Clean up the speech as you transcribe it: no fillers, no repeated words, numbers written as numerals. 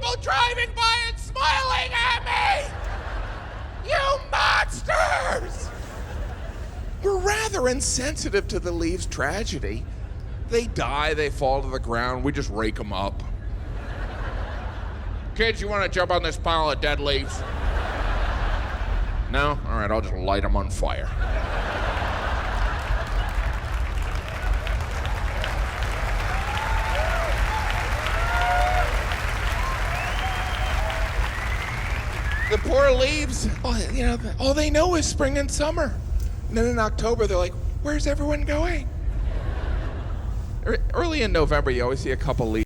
people driving by and smiling at me! You monsters! We're rather insensitive to the leaves' tragedy. They die, they fall to the ground, we just rake them up. Kids, you want to jump on this pile of dead leaves? No? All right, I'll just light them on fire. The poor leaves, all they know is spring and summer. And then in October, they're like, where's everyone going? Early in November, you always see a couple leaves